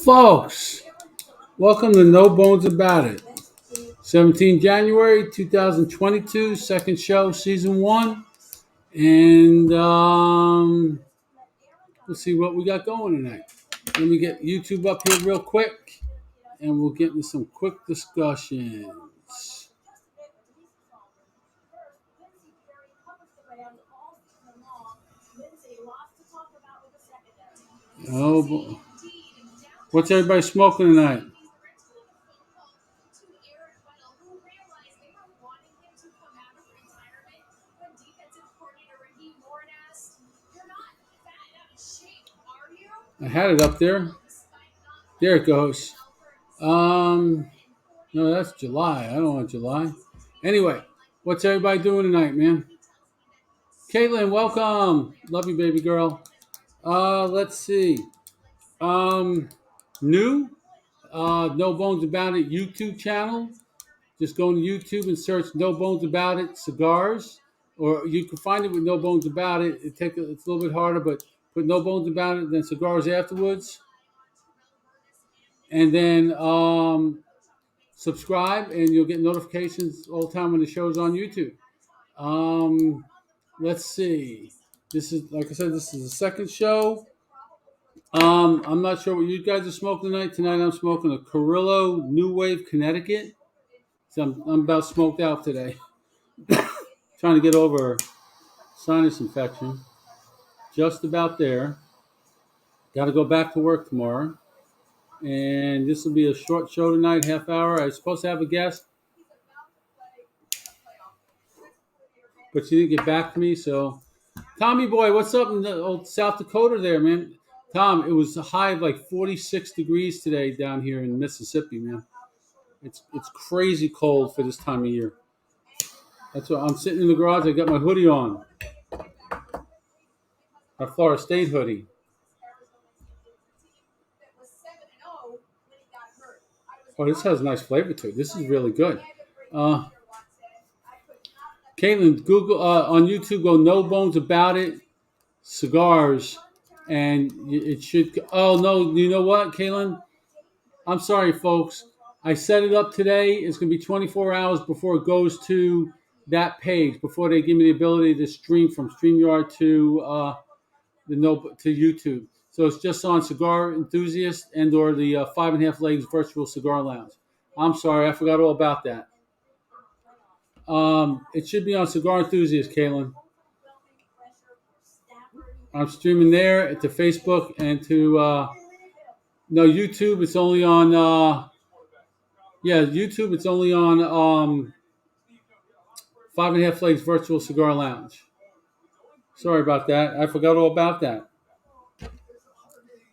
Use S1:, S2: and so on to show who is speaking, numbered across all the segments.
S1: Folks, welcome to No Bones About It. 17 January 2022, second show, season one. And we'll see what we got going tonight. Let me get YouTube up here real quick and we'll get into some quick discussions. Oh, boy. What's everybody smoking tonight? I had it up there. There it goes. No, that's July. I don't want July. Anyway, what's everybody doing tonight, man? Caitlin, welcome. Love you, baby girl. Let's see. Um, New, No Bones About It YouTube channel. Just go to YouTube and search No Bones About It cigars, or you can find it with No Bones About It. It's a little bit harder, but put No Bones About It, then cigars afterwards, and then subscribe, and you'll get notifications all the time when the show's on YouTube. Let's see. This is, like I said, this is the second show. I'm not sure what you guys are smoking tonight. Tonight I'm smoking a Carrillo New Wave Connecticut. So I'm about smoked out today. Trying to get over sinus infection. Just about there. Got to go back to work tomorrow. And this will be a short show tonight, half hour. I was supposed to have a guest, but she didn't get back to me. So, Tommy boy, what's up in the old South Dakota there, man? Tom, it was a high of like 46 degrees today down here in Mississippi, man. It's crazy cold for this time of year. That's why I'm sitting in the garage. I got my hoodie on, my Florida State hoodie. Oh, this has a nice flavor to it. This is really good. Caitlin, Google on YouTube, go No Bones About It cigars, and it should. Oh no, you know what, Caitlin? I'm sorry, folks. I set it up today. It's going to be 24 hours before it goes to that page. Before they give me the ability to stream from StreamYard to to YouTube. So it's just on Cigar Enthusiast and or the Five and a Half Legs Virtual Cigar Lounge. I'm sorry, I forgot all about that. It should be on Cigar Enthusiast, Kaylin. I'm streaming there to Facebook and to no YouTube. It's only on YouTube. It's only on Five and a Half Legs Virtual Cigar Lounge. Sorry about that. I forgot all about that.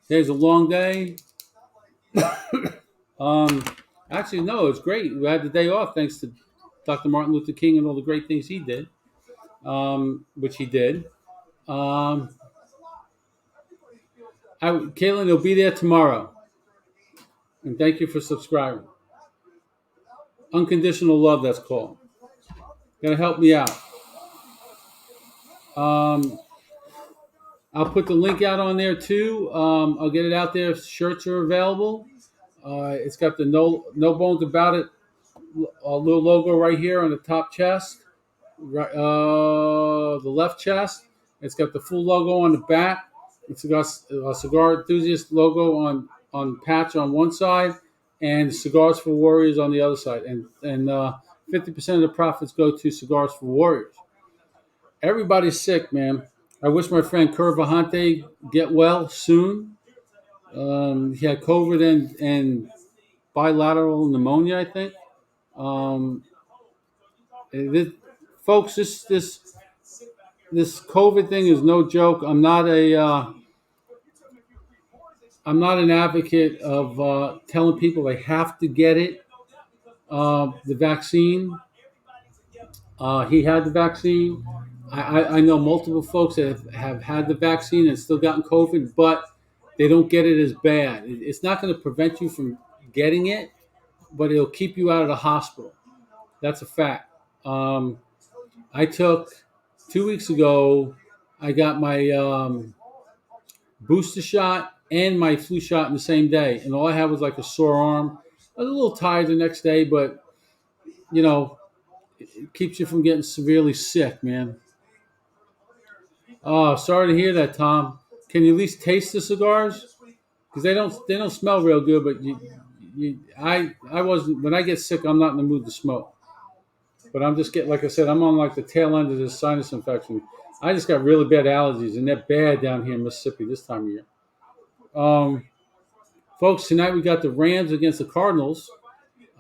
S1: Today's a long day. Actually, no, it's great. We had the day off thanks to Dr. Martin Luther King and all the great things he did, which he did. Caitlin will be there tomorrow. And thank you for subscribing. Unconditional love, that's called. Gotta help me out. I'll put the link out on there too. I'll get it out there. Shirts are available. It's got the no bones about it little logo right here on the top chest, right, the left chest. It's got the full logo on the back. It's got a Cigar Enthusiast logo on patch on one side, and Cigars for Warriors on the other side. And 50% of the profits go to Cigars for Warriors. Everybody's sick, man. I wish my friend Kurt Vahante get well soon. He had COVID and bilateral pneumonia, I think. Folks, this COVID thing is no joke. I'm not an advocate of telling people they have to get it. The vaccine. He had the vaccine. I know multiple folks that have had the vaccine and still gotten COVID, but they don't get it as bad. It's not going to prevent you from getting it, but it'll keep you out of the hospital. That's a fact. I took 2 weeks ago. I got my booster shot and my flu shot in the same day, and all I had was like a sore arm. I was a little tired the next day, but you know, it keeps you from getting severely sick, man. Oh, sorry to hear that, Tom. Can you at least taste the cigars? Because they don't smell real good, but I wasn't when I get sick. I'm not in the mood to smoke. But I'm just getting, like I said, I'm on like the tail end of this sinus infection. I just got really bad allergies, and they're bad down here in Mississippi this time of year. Um, Folks, tonight we got the Rams against the Cardinals,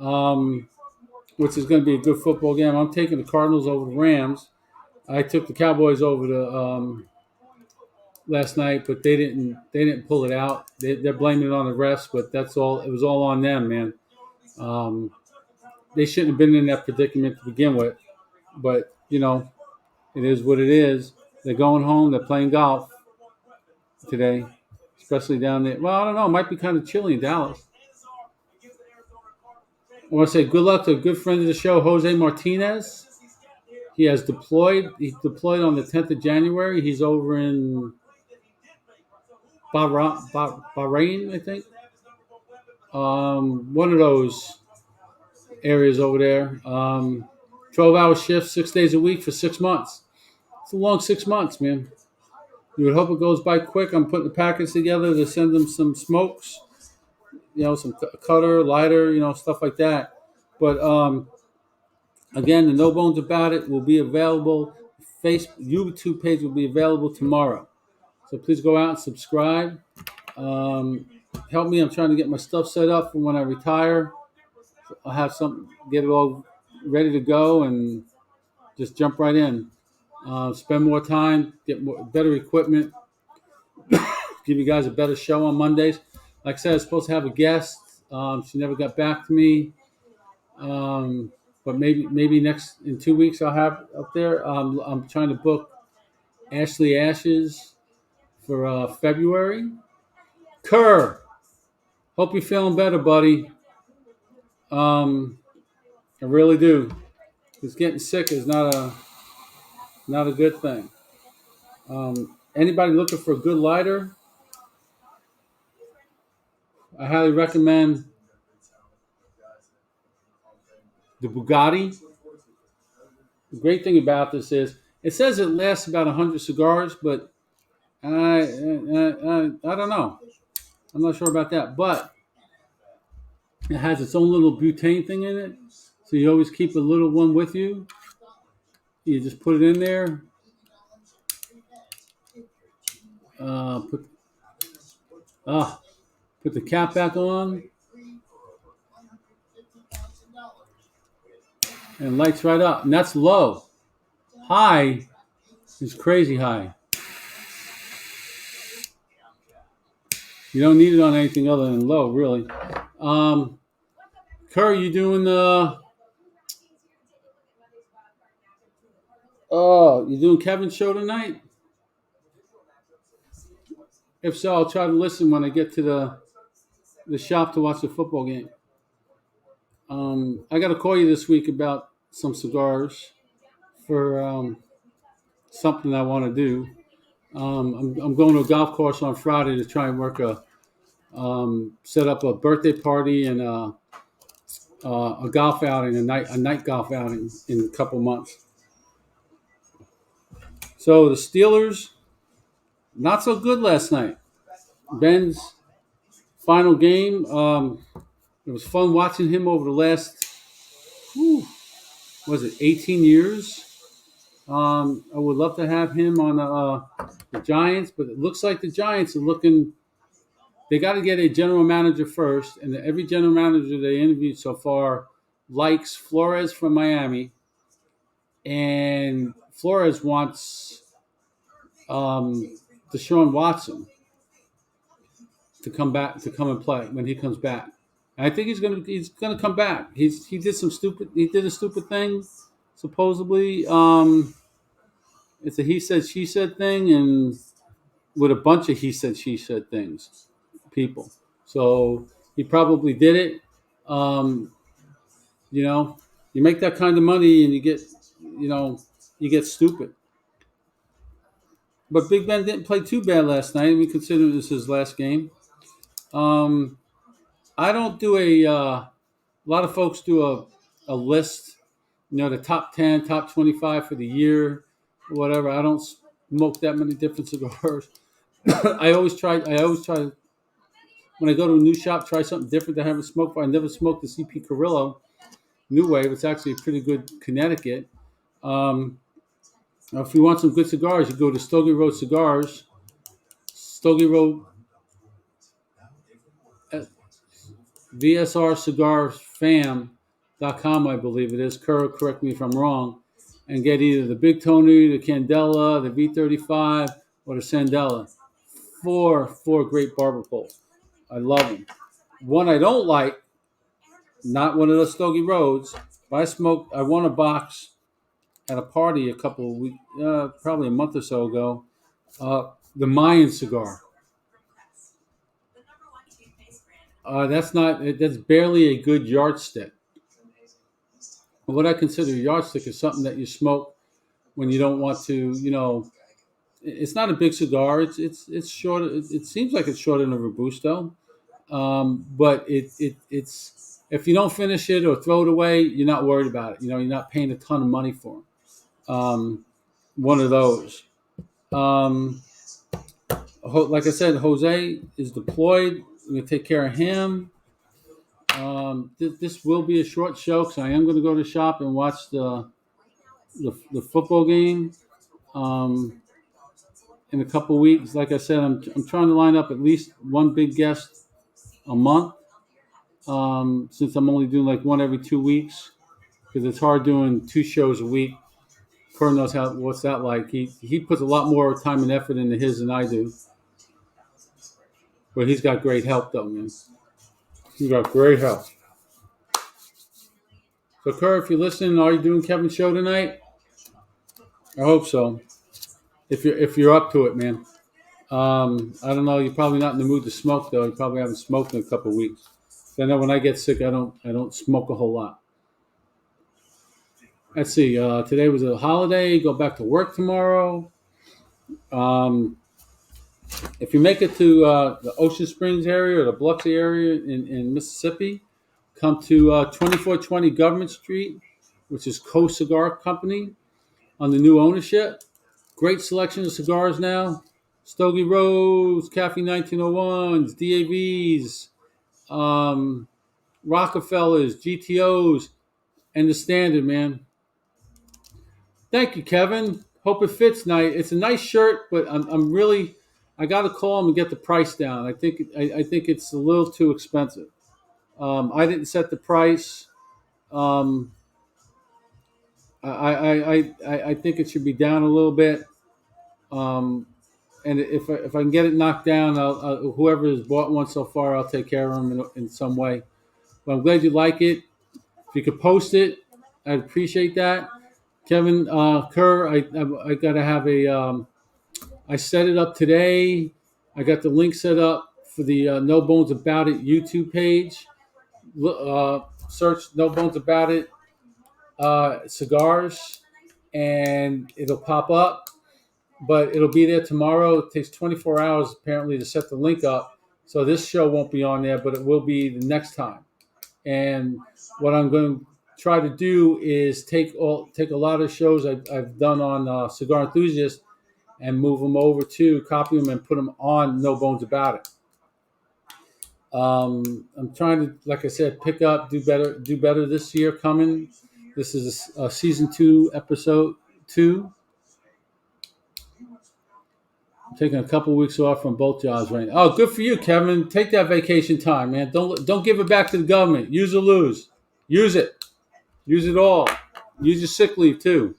S1: um, which is going to be a good football game. I'm taking the Cardinals over the Rams. I took the Cowboys over the last night, but they didn't pull it out. They're blaming it on the refs, but that's all. It was all on them, man. Um, they shouldn't have been in that predicament to begin with. But it is what it is. They're going home. They're playing golf today, especially down there. Well, I don't know. It might be kind of chilly in Dallas. I want to say good luck to a good friend of the show, Jose Martinez. He has deployed. He deployed on the 10th of January. He's over in Bahrain, I think. One of those areas over there. 12-hour shifts, 6 days a week for 6 months. It's a long 6 months, man. You would hope it goes by quick. I'm putting the packets together to send them some smokes, some cutter, lighter, stuff like that. But again, the No Bones About It will be available. YouTube page will be available tomorrow. So please go out and subscribe. Help me. I'm trying to get my stuff set up for when I retire. I'll have get it all ready to go and just jump right in. Spend more time, better equipment, give you guys a better show on Mondays. Like I said, I was supposed to have a guest. She never got back to me. But maybe in 2 weeks I'll have up there. I'm trying to book Ashley Ashes for February. Kerr, hope you're feeling better, buddy. I really do. Because getting sick is not a good thing. Anybody looking for a good lighter? I highly recommend the Bugatti. The great thing about this is it says it lasts about 100 cigars, but I don't know. I'm not sure about that, but it has its own little butane thing in it, so you always keep a little one with you. You just put it in there. Put the cap back on, and lights right up. And that's low. High is crazy high. You don't need it on anything other than low, really. Kerr, you doing you doing Kevin's show tonight? If so, I'll try to listen when I get to the shop to watch the football game. I got to call you this week about some cigars for something I want to do. I'm going to a golf course on Friday to try and work set up a birthday party and a golf outing, a night golf outing in a couple months. So the Steelers, not so good last night. Ben's final game. It was fun watching him over the last, 18 years? I would love to have him on the Giants, but it looks like the Giants are looking. They got to get a general manager first, and every general manager they interviewed so far likes Flores from Miami, and Flores wants Deshaun Watson to come and play when he comes back. And I think he's gonna come back. He did a stupid thing, supposedly. It's a he said she said thing, and with a bunch of he said she said things, people. So he probably did it. You make that kind of money and you get stupid. But Big Ben didn't play too bad last night. We consider this his last game. I don't do a lot of folks do a list, the top 10, top 25 for the year, whatever. I don't smoke that many different cigars. I always try when I go to a new shop, try something different that I haven't smoked before. I never smoked the CP Carrillo New Wave. It's actually a pretty good Connecticut. Um, if you want some good cigars, you go to Stogie Road Cigars, Stogie Road VSRCigarFam.com, I believe it is. Correct me if I'm wrong. And get either the Big Tony, the Candela, the V35, or the Sandela. Four great barber poles. I love them. One I don't like, not one of the Stogie Roads. I won a box at a party a couple of weeks, probably a month or so ago. The Mayan cigar. That's barely a good yardstick. What I consider a yardstick is something that you smoke when you don't want to, it's not a big cigar. It's short. It seems like it's shorter than a Robusto, but it's if you don't finish it or throw it away, you're not worried about it. You're not paying a ton of money for it. One of those. Um, like I said, Jose is deployed. I'm gonna take care of him. This will be a short show because I am going to go to the shop and watch the football game in a couple of weeks. Like I said, I'm trying to line up at least one big guest a month since I'm only doing like one every 2 weeks because it's hard doing two shows a week. Kurt knows what's that like. He puts a lot more time and effort into his than I do, but he's got great help though, man. He's got great help. So, Kurt, if you're listening, are you doing Kevin's show tonight? I hope so. If you're up to it, man. I don't know. You're probably not in the mood to smoke, though. You probably haven't smoked in a couple of weeks. I know when I get sick, I don't smoke a whole lot. Let's see. Today was a holiday. Go back to work tomorrow. Um, if you make it to the Ocean Springs area or the Biloxi area in Mississippi, come to 2420 Government Street, which is Co Cigar Company on the new ownership. Great selection of cigars now. Stogie Roads, Cafe 1901s, DAVs, Rockefellers, GTOs, and the standard, man. Thank you, Kevin. Hope it fits nice. It's a nice shirt, but I'm really I got to call him and get the price down. I think it's a little too expensive. I didn't set the price. Um, I think it should be down a little bit. Um, and if I can get it knocked down, whoever has bought one so far, I'll take care of them in some way. But I'm glad you like it. If you could post it, I'd appreciate that. Kevin Kerr, I got to have I set it up today. I got the link set up for the No Bones About It YouTube page. Search No Bones About It cigars, and it'll pop up. But it'll be there tomorrow. It takes 24 hours apparently to set the link up. So this show won't be on there, but it will be the next time. And what I'm going to try to do is take a lot of shows I've done on Cigar Enthusiast and move them over to copy them and put them on No Bones About It. I'm trying to, like I said, pick up, do better this year coming. This is a season 2, episode 2. I'm taking a couple of weeks off from both jobs right now. Oh, good for you, Kevin. Take that vacation time, man. Don't give it back to the government. Use or lose. Use it. Use it all. Use your sick leave too.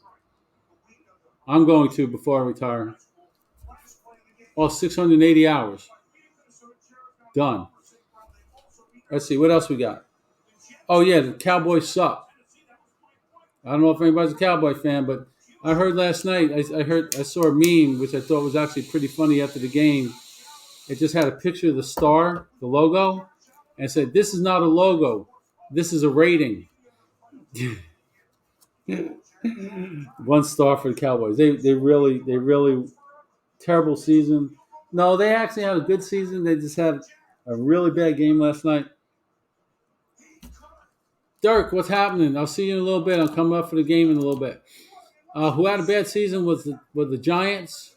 S1: I'm going to before I retire. All 680 hours. Done. Let's see. What else we got? Oh, yeah. The Cowboys suck. I don't know if anybody's a Cowboy fan, but I heard last night, I saw a meme, which I thought was actually pretty funny after the game. It just had a picture of the star, the logo, and it said, "This is not a logo. This is a rating." 1 star for the Cowboys. They really terrible season. No, they actually had a good season. They just had A really bad game last night. Dirk, what's happening? I'll see you in a little bit. I'll come up for the game in a little bit. Who had a bad season was the Giants.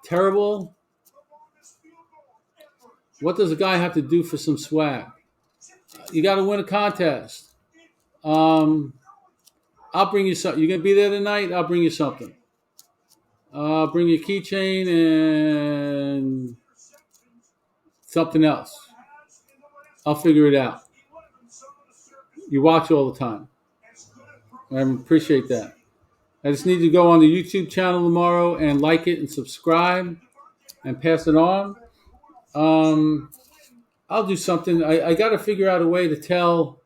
S1: Terrible. What does a guy have to do for some swag? You got to win a contest. I'll bring you something. You gonna be there tonight? I'll bring you something. I'll bring you a keychain and something else. I'll figure it out. You watch all the time. I appreciate that. I just need to go on the YouTube channel tomorrow and like it and subscribe and pass it on. I'll do something. I got to figure out a way to tell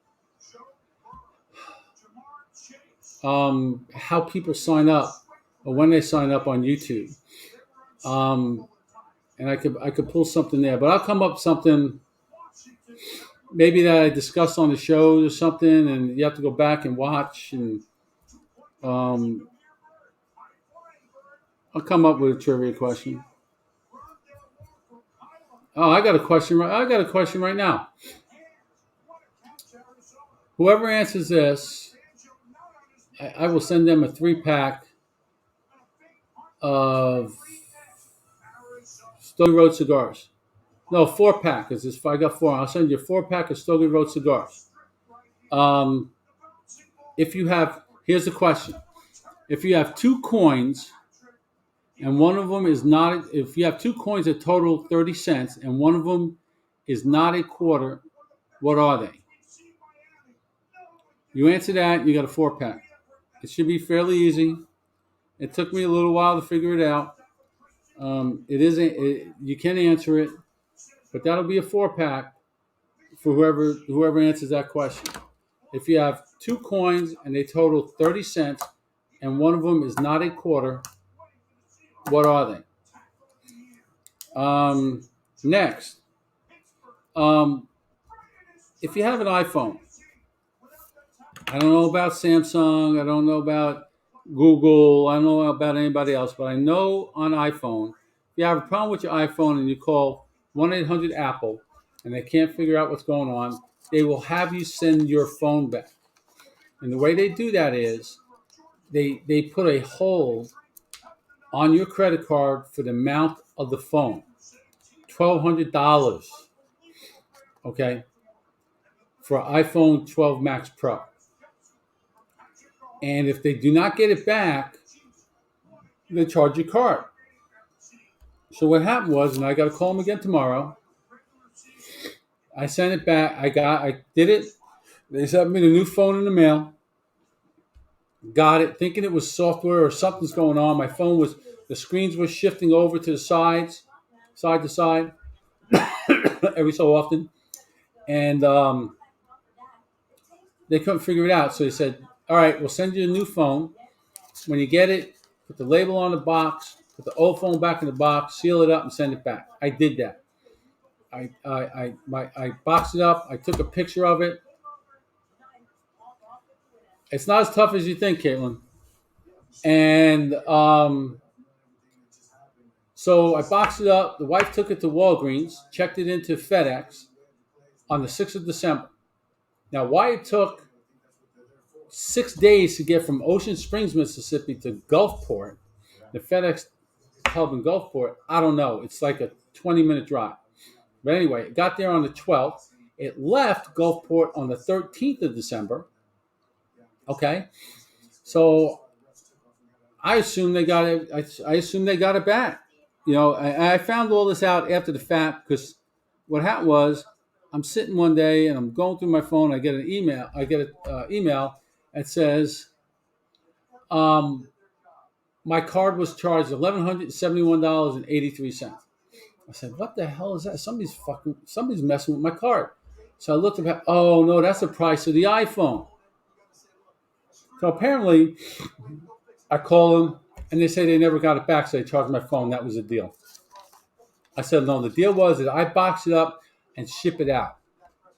S1: how people sign up or when they sign up on YouTube. And I could pull something there, but I'll come up with something maybe that I discussed on the show or something, and you have to go back and watch. And I'll come up with a trivia question. Oh, I got a question right now. Whoever answers this, I will send them a 3-pack of Stogie Road cigars. No, 4-pack. Because if I got 4, I'll send you a 4-pack of Stogie Road cigars. Here's the question: if you have 2 coins, and one of them is not, if you have 2 coins that total 30 cents, and one of them is not a quarter, what are they? You answer that, you got a 4-pack. It should be fairly easy. It took me a little while to figure it out. You can answer it, but that'll be a 4-pack for whoever answers that question. If you have 2 coins and they total 30 cents, and one of them is not a quarter, what are they? Next, if you have an iPhone, I don't know about Samsung, I don't know about Google, I don't know about anybody else, but I know on iPhone, if you have a problem with your iPhone and you call 1-800-APPLE and they can't figure out what's going on, they will have you send your phone back. And the way they do that is they put a hold on your credit card for the amount of the phone. $1,200. Okay? For iPhone 12 Max Pro. And if they do not get it back, they charge your card. So what happened was, and I got to call them again tomorrow, I sent it back. I did it. They sent me the new phone in the mail. Got it, thinking it was software or something's going on. My phone the screens were shifting over to the sides, side to side, every so often. And they couldn't figure it out. So they said, all right, we'll send you a new phone. When you get it, put the label on the box, put the old phone back in the box, seal it up, and send it back. I did that. I boxed it up. I took a picture of it. It's not as tough as you think, Caitlin. And so I boxed it up. The wife took it to Walgreens, checked it into FedEx on the 6th of December. Now, why it took 6 days to get from Ocean Springs, Mississippi to Gulfport, the FedEx hub in Gulfport, I don't know. It's like a 20-minute drive. But anyway, it got there on the 12th. It left Gulfport on the 13th of December. Okay, so I assume they got it. I assume they got it back. You know, I found all this out after the fact because what happened was I'm sitting one day and I'm going through my phone. I get an email. I get an email that says my card was charged $1,171.83. I said, "What the hell is that? Somebody's messing with my card." So I looked at. Oh no, that's the price of the iPhone. So apparently, I call them, and they say they never got it back, so they charged my phone. That was the deal. I said, no, the deal was that I boxed it up and ship it out.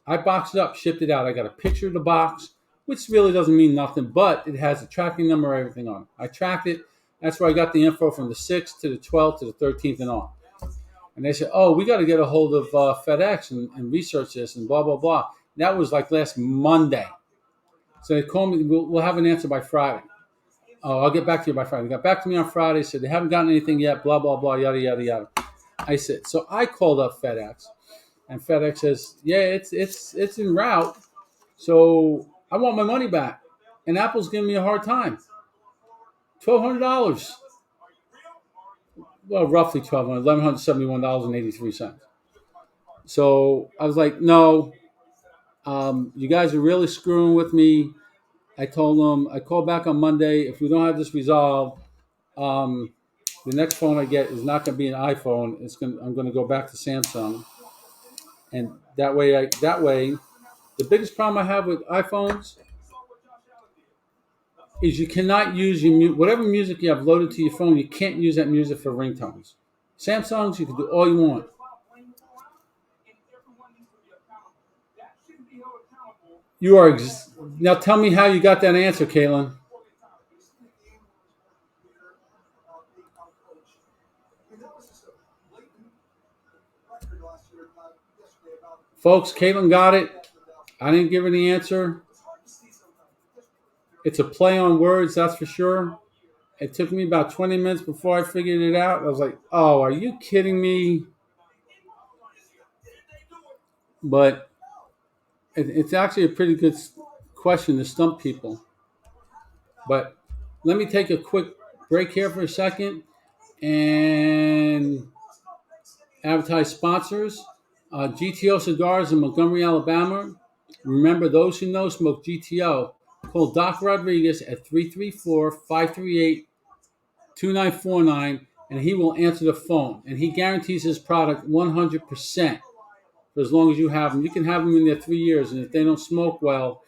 S1: I boxed it up, shipped it out. I got a picture of the box, which really doesn't mean nothing, but it has a tracking number, everything on it. I tracked it. That's where I got the info from the 6th to the 12th to the 13th and on. And they said, "Oh, we got to get a hold of FedEx and research this and blah blah blah." That was like last Monday. So they called me. We'll have an answer by Friday. Oh, I'll get back to you by Friday. They got back to me on Friday. Said they haven't gotten anything yet. Blah blah blah. Yada yada yada. I said. So I called up FedEx, and FedEx says, "Yeah, it's en route. So I want my money back." And Apple's giving me a hard time. $1,200. Well, roughly $1,171.83. So I was like, no, you guys are really screwing with me. I told them, I called back on Monday. If we don't have this resolved, the next phone I get is not going to be an iPhone. I'm going to go back to Samsung, and that way, the biggest problem I have with iPhones is you cannot use whatever music you have loaded to your phone. You can't use that music for ringtones. Samsungs, you can do all you want. You are now. Tell me how you got that answer, Caitlin. Folks, Caitlin got it. I didn't give her the answer. It's a play on words, that's for sure. It took me about 20 minutes before I figured it out. I was like, "Oh, are you kidding me?" But it's actually a pretty good question to stump people. But let me take a quick break here for a second and advertise sponsors. GTO Cigars in Montgomery, Alabama. Remember, those who know smoke GTO. Call Doc Rodriguez at 334-538-2949, and he will answer the phone. And he guarantees his product 100% for as long as you have them. You can have them in there 3 years, and if they don't smoke well,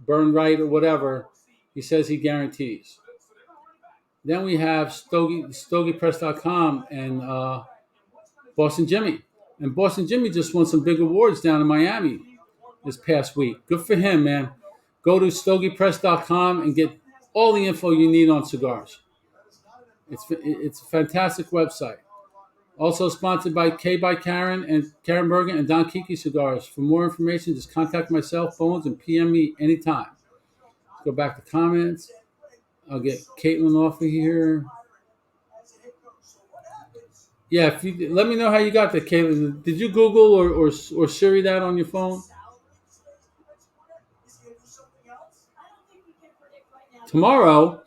S1: burn right, or whatever, he says he guarantees. Then we have StogiePress.com and Boston Jimmy. And Boston Jimmy just won some big awards down in Miami this past week. Good for him, man. Go to StogiePress.com and get all the info you need on cigars. It's a fantastic website. Also sponsored by K by Karen and Karen Bergen and Don Kiki Cigars. For more information, just contact my cell phones and PM me anytime. Let's go back to comments. I'll get Caitlin off of here. Yeah, if you let me know how you got that, Caitlin. Did you Google or Siri that on your phone? Tomorrow,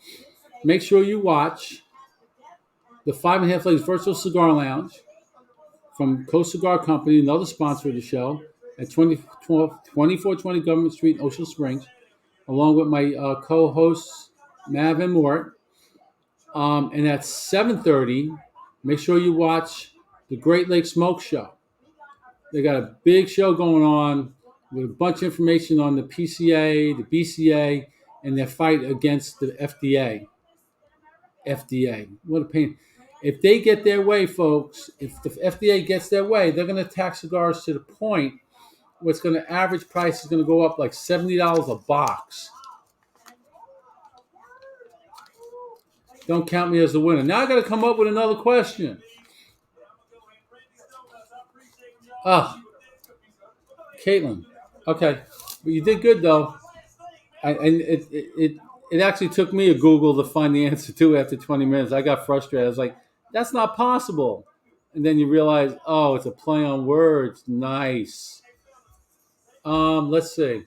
S1: make sure you watch the 5.5 Legs Virtual Cigar Lounge from Coast Cigar Company, another sponsor of the show, at 2420 Government Street, Ocean Springs, along with my co-hosts, Mav and Mort. And at 7:30, make sure you watch the Great Lakes Smoke Show. They got a big show going on with a bunch of information on the PCA, the BCA, and their fight against the FDA. FDA. What a pain. If they get their way, folks, if the FDA gets their way, they're going to tax cigars to the point where it's going to average price is going to go up like $70 a box. Don't count me as the winner. Now I got to come up with another question. Caitlin. Okay, but you did good though. It actually took me a Google to find the answer to after 20 minutes. I got frustrated. I was like, "That's not possible." And then you realize, oh, it's a play on words. Nice. Let's see.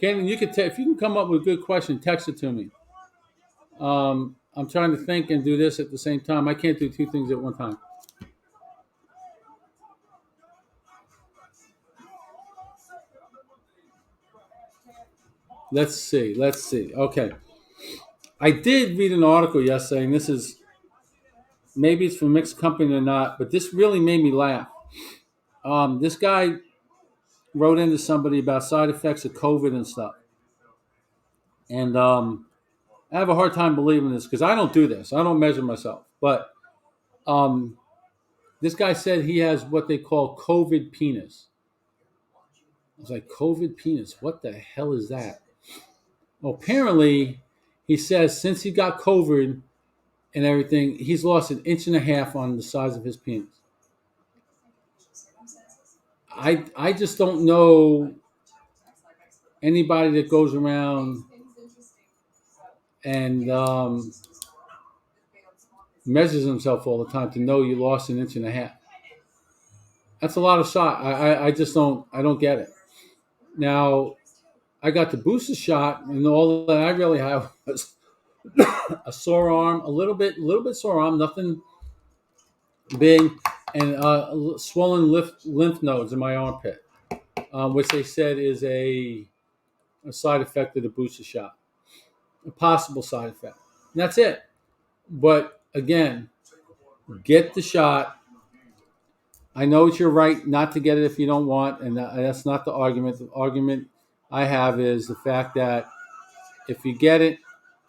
S1: Caitlin, you could if you can come up with a good question, text it to me. I'm trying to think and do this at the same time. I can't do two things at one time. Let's see. Okay. I did read an article yesterday, and this is maybe it's from mixed company or not, but this really made me laugh. This guy wrote into somebody about side effects of COVID and stuff. And I have a hard time believing this because I don't do this. I don't measure myself. But this guy said he has what they call COVID penis. I was like, COVID penis? What the hell is that? Well, apparently, he says since he got COVID and everything. He's lost 1.5 inches on the size of his penis. I just don't know anybody that goes around and measures himself all the time to know you lost 1.5 inches. That's a lot of shot. I just don't get it. Now, I got the booster shot, and all that I really have was a sore arm, a little bit sore arm, nothing big, and swollen lymph nodes in my armpit, which they said is a side effect of the booster shot, a possible side effect. And that's it. But again, get the shot. I know it's your right not to get it if you don't want, and that's not the argument. The argument I have is the fact that if you get it,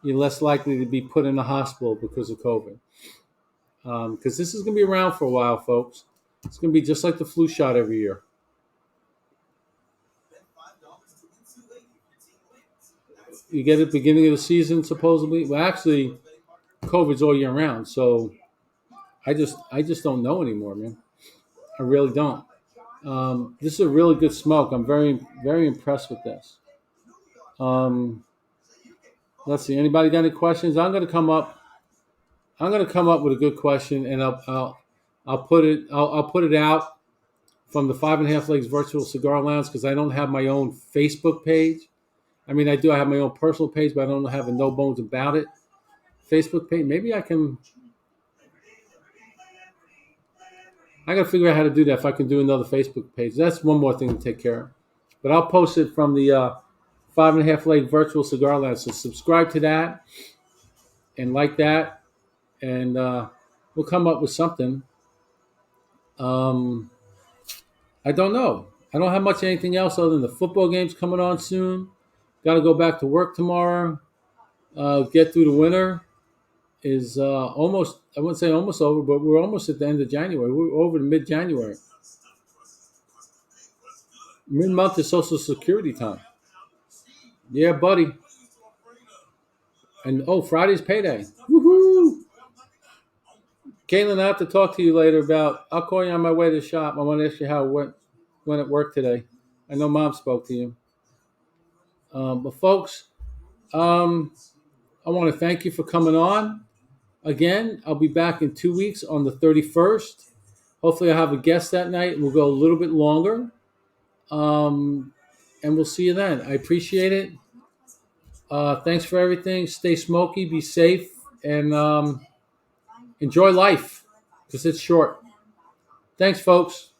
S1: you're less likely to be put in the hospital because of COVID. Because this is going to be around for a while, folks. It's going to be just like the flu shot every year. You get it at the beginning of the season, supposedly. Well, actually, COVID's all year round. So I just don't know anymore, man. I really don't. This is a really good smoke. I'm very, very impressed with this. Let's see. Anybody got any questions? I'm gonna come up with a good question, and I'll put it out from the 5.5 Legs Virtual Cigar Lounge because I don't have my own Facebook page. I mean, I do have my own personal page, but I don't have a No Bones About It Facebook page. Maybe I can. I got to figure out how to do that if I can do another Facebook page. That's one more thing to take care of. But I'll post it from the 5.5 Leg Virtual Cigar Lounge. So subscribe to that and like that, and we'll come up with something. I don't know. I don't have much anything else other than the football games coming on soon. Got to go back to work tomorrow. Get through the winter is almost, I wouldn't say almost over, but we're almost at the end of January. We're over to mid-January. Mid-month is Social Security time. Yeah, buddy. And, Friday's payday. Woohoo! Caitlin, I have to talk to you later I'll call you on my way to the shop. I want to ask you how it went at work today. I know Mom spoke to you. But folks, I want to thank you for coming on. Again, I'll be back in 2 weeks on the 31st. Hopefully I'll have a guest that night and we'll go a little bit longer. And we'll see you then. I appreciate it. Thanks for everything. Stay smoky, be safe, and enjoy life because it's short. Thanks, folks.